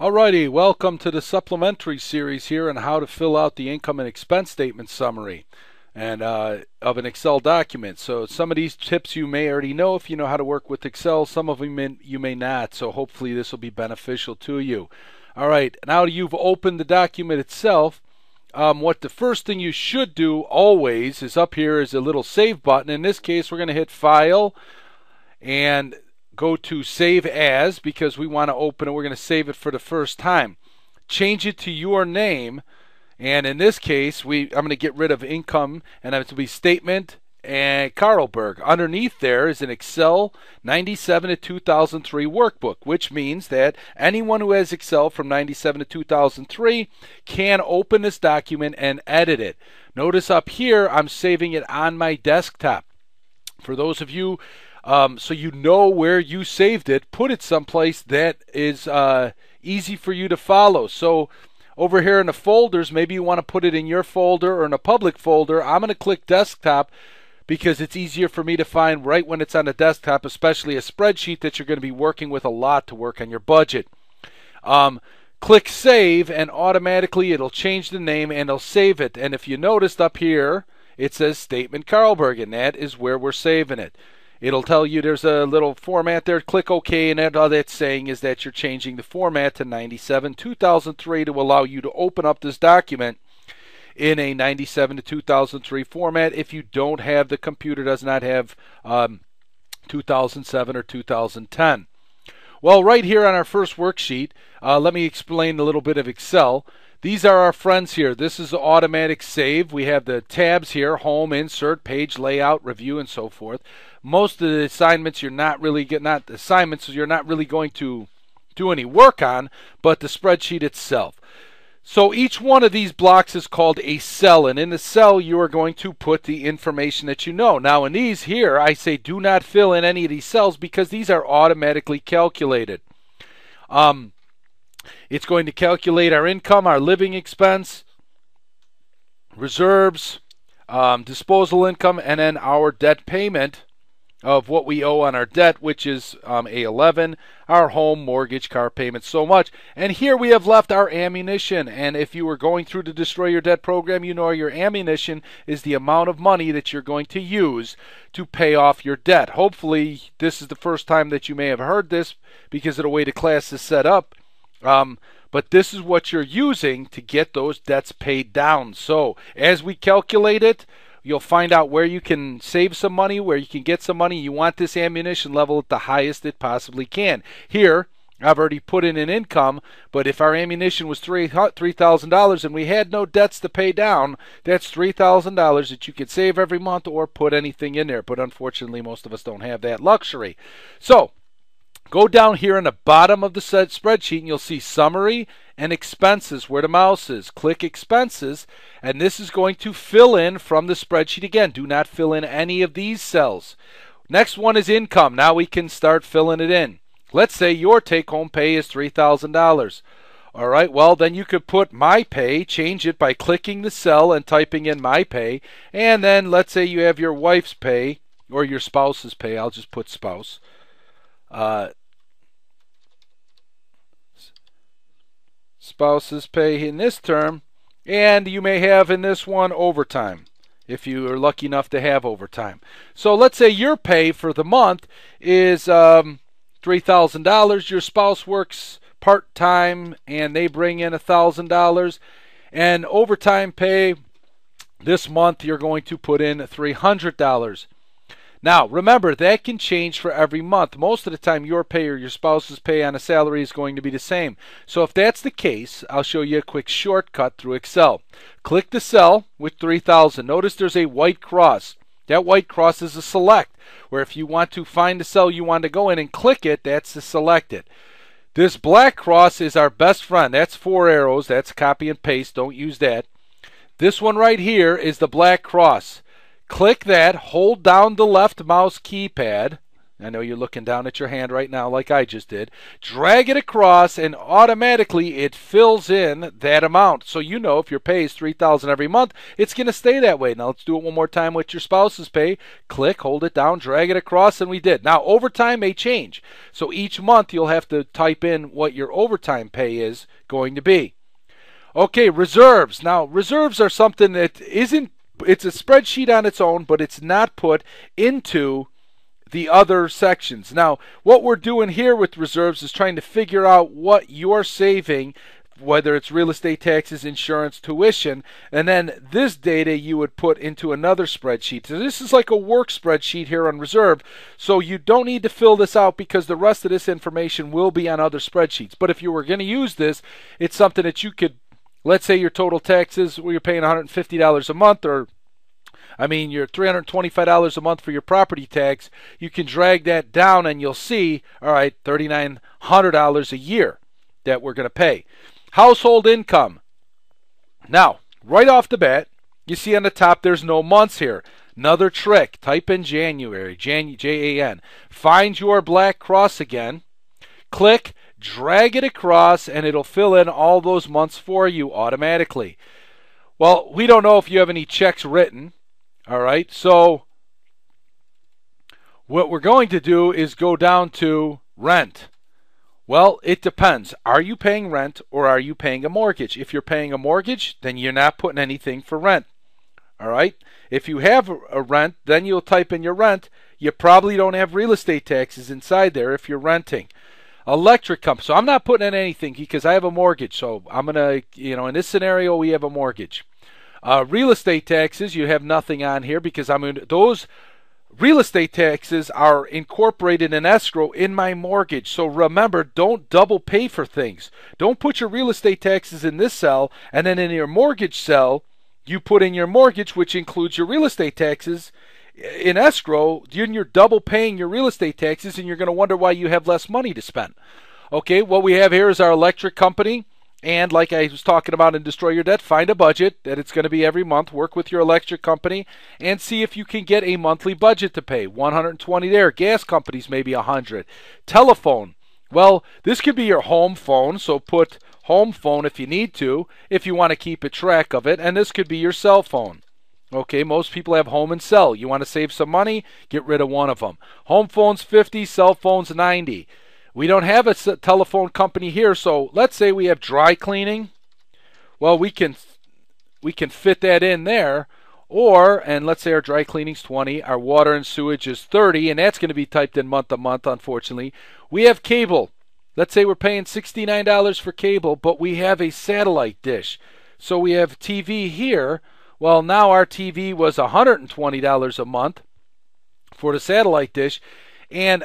Alrighty, welcome to the supplementary series here on how to fill out the income and expense statement summary and of an Excel document. So some of these tips you may already know if you know how to work with Excel. Some of them you may not. So hopefully this will be beneficial to you. All right, now you've opened the document itself. What the first thing you should do always is up here is a little save button. In this case, we're going to hit File and go to Save As because we want to open it. We're going to save it for the first time. Change it to your name, and in this case, I'm going to get rid of income, and it will be Statement and Carlberg. Underneath there is an Excel 97 to 2003 workbook, which means that anyone who has Excel from 97 to 2003 can open this document and edit it. Notice up here, I'm saving it on my desktop. For those of you so you know where you saved it, put it someplace that is easy for you to follow. So over here in the folders, maybe you want to put it in your folder or in a public folder. I'm going to click desktop because it's easier for me to find right when it's on the desktop, especially a spreadsheet that you're going to be working with a lot to work on your budget. Click save and automatically it'll change the name and it'll save it. And if you noticed up here, it says Statement Carlberg, and that is where we're saving it. It'll tell you there's a little format there. Click OK, and all that's saying is that you're changing the format to 97 2003 to allow you to open up this document in a 97 to 2003 format. If you don't have, the computer does not have 2007 or 2010. Well, right here on our first worksheet, let me explain a little bit of Excel. These are our friends here. This is the automatic save. We have the tabs here: Home, Insert, Page, Layout, Review, and so forth. Most of the assignments you're not really going to do any work on, but the spreadsheet itself. So each one of these blocks is called a cell, and in the cell you are going to put the information that you know. Now in these here, I say do not fill in any of these cells because these are automatically calculated. It's going to calculate our income, our living expense, reserves, disposal income, and then our debt payment of what we owe on our debt, which is A11, our home, mortgage, car payment, so much. And here we have left our ammunition. And if you were going through the Destroy Your Debt program, you know your ammunition is the amount of money that you're going to use to pay off your debt. Hopefully, this is the first time that you may have heard this because of the way the class is set up. But this is what you're using to get those debts paid down. So as we calculate it, you'll find out where you can save some money, where you can get some money. You want this ammunition level at the highest it possibly can. Here, I've already put in an income, but if our ammunition was $3,000 and we had no debts to pay down, that's $3,000 that you could save every month or put anything in there. But unfortunately, most of us don't have that luxury. So go down here in the bottom of the spreadsheet and you'll see Summary and Expenses where the mouse is. Click Expenses, and this is going to fill in from the spreadsheet. Again, do not fill in any of these cells. Next one is Income. Now we can start filling it in. Let's say your take-home pay is $3,000. All right, well, then you could put My Pay, change it by clicking the cell and typing in My Pay, and then let's say you have your wife's pay or your spouse's pay. I'll just put spouse. Spouse's pay in this term, and you may have in this one overtime if you are lucky enough to have overtime. So let's say your pay for the month is $3,000. Your spouse works part-time and they bring in $1,000, and overtime pay this month you're going to put in $300. Now, remember, that can change for every month. Most of the time, your pay or your spouse's pay on a salary is going to be the same. So if that's the case, I'll show you a quick shortcut through Excel. Click the cell with 3,000. Notice there's a white cross. That white cross is a select, where if you want to find the cell you want to go in and click it, that's to select it. This black cross is our best friend. That's 4 arrows. That's copy and paste. Don't use that. This one right here is the black cross. Click that, hold down the left mouse keypad, I know you're looking down at your hand right now like I just did. Drag it across and automatically it fills in that amount. So you know if your pay is $3,000 every month, it's going to stay that way. Now let's do it one more time with your spouse's pay. Click, hold it down, drag it across, and we did. Now overtime may change. So each month you'll have to type in what your overtime pay is going to be. Okay, reserves. Now reserves are something that isn't, it's a spreadsheet on its own, but it's not put into the other sections. Now, what we're doing here with reserves is trying to figure out what you're saving, whether it's real estate taxes, insurance, tuition, and then this data you would put into another spreadsheet. So this is like a work spreadsheet here on reserve, so you don't need to fill this out because the rest of this information will be on other spreadsheets. But if you were going to use this, it's something that you could, let's say your total taxes, well, you're paying $150 a month, or you're $325 a month for your property tax. You can drag that down and you'll see, all right, $3,900 a year that we're going to pay. Household income. Now, right off the bat, you see on the top there's no months here. Another trick, type in January, Jan. Find your black cross again. Click, drag it across, and it'll fill in all those months for you automatically. Well, we don't know if you have any checks written. All right, so what we're going to do is go down to rent. Well, it depends. Are you paying rent or are you paying a mortgage? If you're paying a mortgage, then you're not putting anything for rent. All right, if you have a rent, then you'll type in your rent. You probably don't have real estate taxes inside there if you're renting. Electric company. So I'm not putting in anything because I have a mortgage. So I'm going to, in this scenario, we have a mortgage. Real estate taxes, you have nothing on here because those real estate taxes are incorporated in escrow in my mortgage. So remember, don't double pay for things. Don't put your real estate taxes in this cell and then in your mortgage cell, you put in your mortgage, which includes your real estate taxes. In escrow, you're double paying your real estate taxes and you're going to wonder why you have less money to spend. Okay, what we have here is our electric company. And like I was talking about in Destroy Your Debt, find a budget that it's going to be every month. Work with your electric company and see if you can get a monthly budget to pay. $120 there. Gas companies maybe $100. Telephone. Well, this could be your home phone, so put home phone if you need to, if you want to keep a track of it. And this could be your cell phone. Okay, most people have home and cell. You want to save some money? Get rid of one of them. Home phone's $50, cell phone's $90. We don't have a telephone company here, so let's say we have dry cleaning. Well, we can fit that in there. And let's say our dry cleaning's $20, our water and sewage is $30, and that's going to be typed in month to month, unfortunately. We have cable. Let's say we're paying $69 for cable, but we have a satellite dish. So we have TV here. Well, now our TV was $120 a month for the satellite dish, and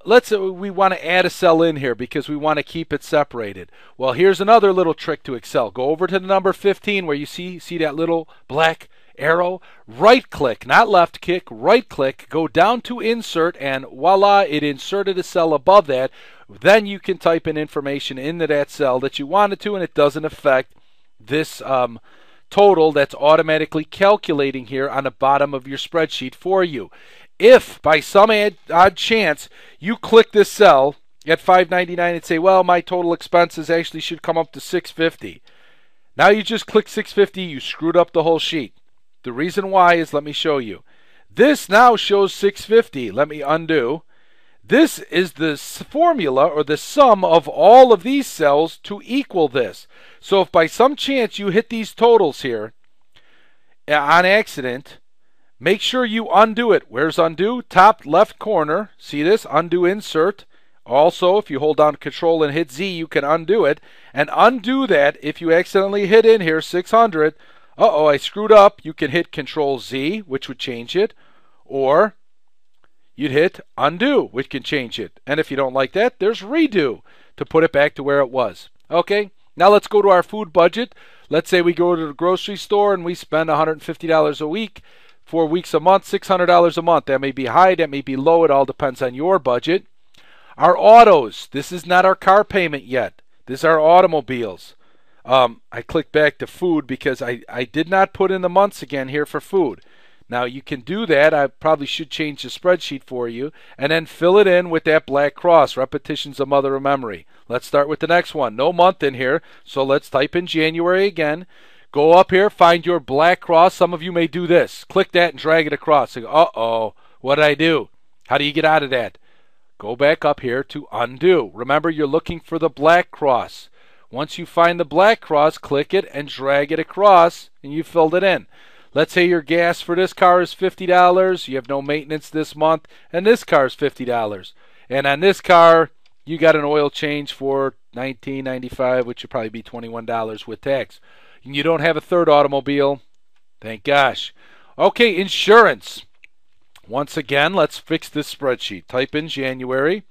let's say we want to add a cell in here because we want to keep it separated. Well, here's another little trick to Excel. Go over to the number 15 where you see that little black arrow. Right click, not left click, right click, go down to insert, and voila, it inserted a cell above that. Then you can type in information into that cell that you wanted to, and it doesn't affect this total that's automatically calculating here on the bottom of your spreadsheet for you. If by some odd chance you click this cell at $5.99 and say, well, my total expenses actually should come up to $6.50. Now you just click $6.50, you screwed up the whole sheet. The reason why is, let me show you. This now shows $6.50. Let me undo. This is the formula or the sum of all of these cells to equal this. So if by some chance you hit these totals here on accident, make sure you undo it. Where's undo? Top left corner. See this? Undo insert. Also, if you hold down Control and hit Z, you can undo it. And undo that if you accidentally hit in here 600. Uh-oh, I screwed up. You can hit Control Z, which would change it. Or you'd hit undo, which can change it. And if you don't like that, there's redo to put it back to where it was. Okay, now let's go to our food budget. Let's say we go to the grocery store and we spend $150 a week. 4 weeks a month, $600 a month. That may be high, that may be low. It all depends on your budget. Our autos. This is not our car payment yet. This is our automobiles. I clicked back to food because I did not put in the months again here for food. Now you can do that. I probably should change the spreadsheet for you, and then fill it in with that black cross. Repetition's the mother of memory. Let's start with the next one. No month in here, so let's type in January again. Go up here, find your black cross. Some of you may do this. Click that and drag it across. Go, uh-oh, what did I do? How do you get out of that? Go back up here to undo. Remember, you're looking for the black cross. Once you find the black cross, click it and drag it across, and you filled it in. Let's say your gas for this car is $50. You have no maintenance this month, and this car is $50. And on this car, you got an oil change for $19.95, which would probably be $21 with tax. And you don't have a third automobile. Thank gosh. Okay, insurance. Once again, let's fix this spreadsheet. Type in January.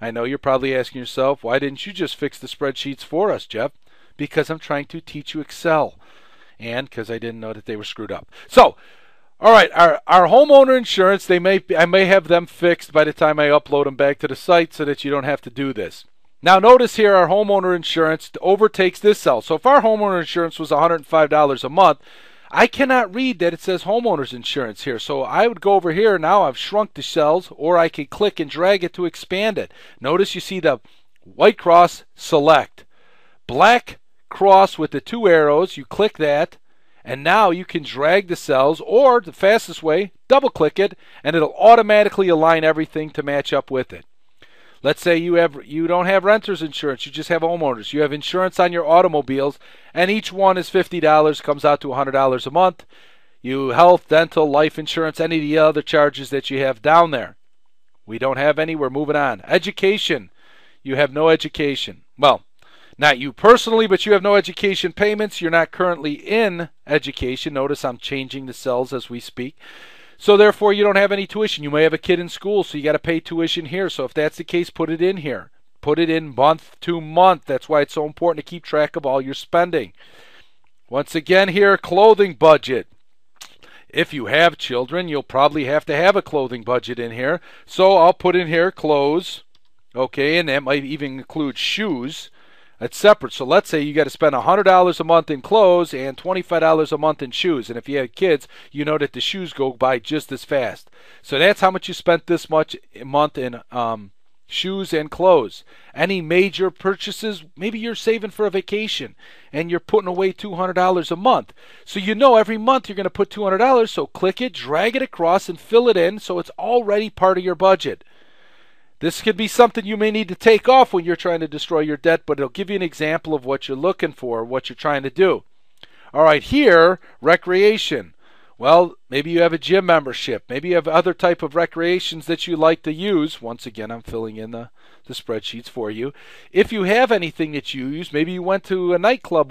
I know you're probably asking yourself, why didn't you just fix the spreadsheets for us, Jeff? Because I'm trying to teach you Excel. And because I didn't know that they were screwed up. So, all right, our homeowner insurance, I may have them fixed by the time I upload them back to the site so that you don't have to do this. Now notice here our homeowner insurance overtakes this cell. So if our homeowner insurance was $105 a month, I cannot read that it says homeowner's insurance here. So I would go over here. Now I've shrunk the cells, or I can click and drag it to expand it. Notice you see the white cross, select. Black cross with the two arrows, you click that, and now you can drag the cells, or the fastest way, double click it, and it'll automatically align everything to match up with it. Let's say you don't have renter's insurance, you just have homeowners. You have insurance on your automobiles, and each one is $50, comes out to $100 a month. You health, dental, life insurance, any of the other charges that you have down there. We don't have any, we're moving on. Education, you have no education. Well, not you personally, but you have no education payments. You're not currently in education. Notice I'm changing the cells as we speak. So therefore, you don't have any tuition. You may have a kid in school, so you got to pay tuition here. So if that's the case, put it in here. Put it in month to month. That's why it's so important to keep track of all your spending. Once again here, clothing budget. If you have children, you'll probably have to have a clothing budget in here. So I'll put in here clothes. Okay, and that might even include shoes. That's separate. So let's say you got to spend $100 a month in clothes and $25 a month in shoes. And if you have kids, you know that the shoes go by just as fast. So that's how much you spent this much a month in shoes and clothes. Any major purchases, maybe you're saving for a vacation and you're putting away $200 a month. So you know every month you're going to put $200. So click it, drag it across, and fill it in so it's already part of your budget. This could be something you may need to take off when you're trying to destroy your debt, but it'll give you an example of what you're looking for, what you're trying to do. All right, here, recreation. Well, maybe you have a gym membership. Maybe you have other type of recreations that you like to use. Once again, I'm filling in the spreadsheets for you. If you have anything that you use, maybe you went to a nightclub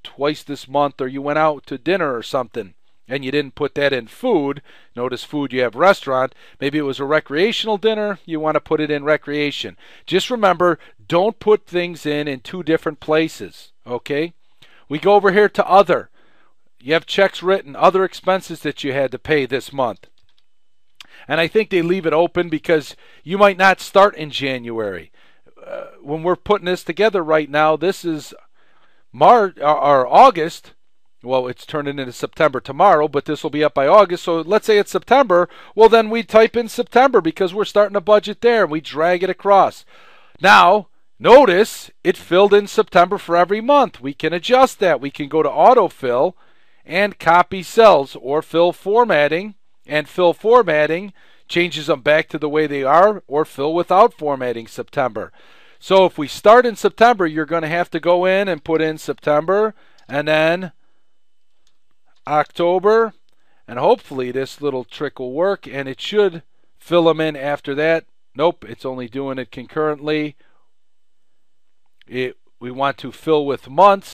twice this month, or you went out to dinner or something, and you didn't put that in food. Notice food, you have restaurant. Maybe it was a recreational dinner. You want to put it in recreation. Just remember, don't put things in two different places. Okay? We go over here to other. You have checks written, other expenses that you had to pay this month. And I think they leave it open because you might not start in January. When we're putting this together right now, this is March or August. Well, it's turning into September tomorrow, but this will be up by August. So let's say it's September. Well, then we type in September because we're starting a budget there, and we drag it across. Now, notice it filled in September for every month. We can adjust that. We can go to autofill and copy cells, or fill formatting, and fill formatting changes them back to the way they are, or fill without formatting September. So if we start in September, you're going to have to go in and put in September, and then October, and hopefully this little trick will work, and it should fill them in after that. Nope, it's only doing it concurrently. We want to fill with months.